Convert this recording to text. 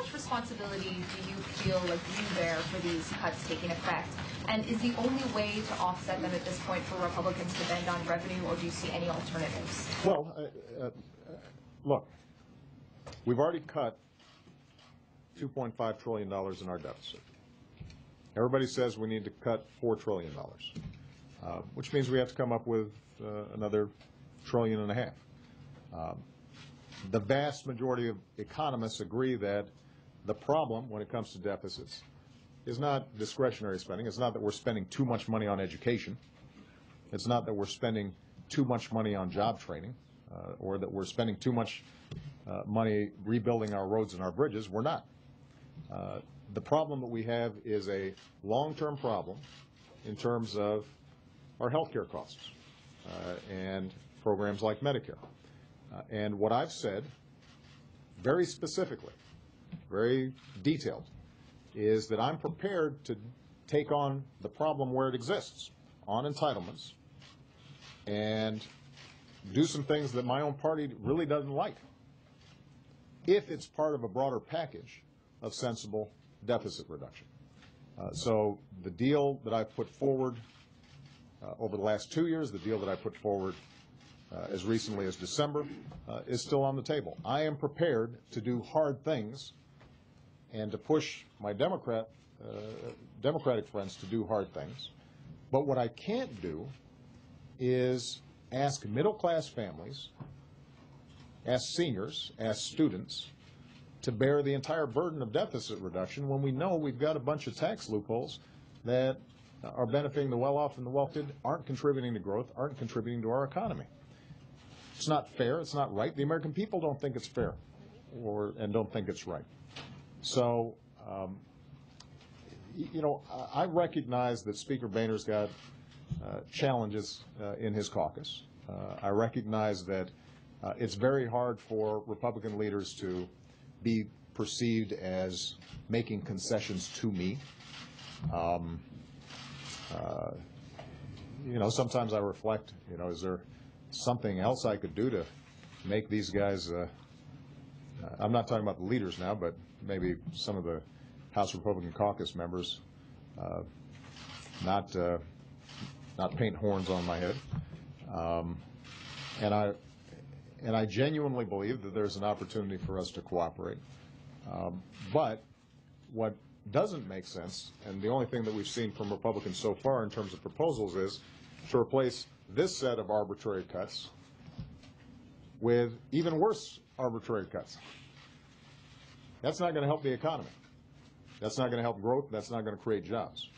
much responsibility do you feel like you bear for these cuts taking effect? And is the only way to offset them at this point for Republicans to bend on revenue, or do you see any alternatives? Well, look, we've already cut $2.5 trillion in our deficit. Everybody says we need to cut $4 trillion, which means we have to come up with another $1.5 trillion. The vast majority of economists agree that the problem when it comes to deficits is not discretionary spending. It's not that we're spending too much money on education. It's not that we're spending too much money on job training, or that we're spending too much money rebuilding our roads and our bridges. We're not. The problem that we have is a long-term problem in terms of our health care costs and programs like Medicare. And what I've said very specifically, very detailed, is that I'm prepared to take on the problem where it exists, on entitlements, and do some things that my own party really doesn't like, if it's part of a broader package of sensible deficit reduction. So the deal that I've put forward over the last 2 years, the deal that I put forward as recently as December, is still on the table. I am prepared to do hard things and to push my Democratic friends to do hard things. But what I can't do is ask middle-class families, ask seniors, ask students to bear the entire burden of deficit reduction when we know we've got a bunch of tax loopholes that are benefiting the well-off and the wealthy, aren't contributing to growth, aren't contributing to our economy. It's not fair. It's not right. The American people don't think it's fair and don't think it's right. So, you know, I recognize that Speaker Boehner's got challenges in his caucus. I recognize that it's very hard for Republican leaders to be perceived as making concessions to me. You know, sometimes I reflect, you know, is there something else I could do to make these guys, I'm not talking about the leaders now, but maybe some of the House Republican caucus members, not paint horns on my head. And I genuinely believe that there's an opportunity for us to cooperate. But what doesn't make sense, and the only thing that we've seen from Republicans so far in terms of proposals, is to replace this set of arbitrary cuts with even worse arbitrary cuts. That's not going to help the economy. That's not going to help growth. That's not going to create jobs.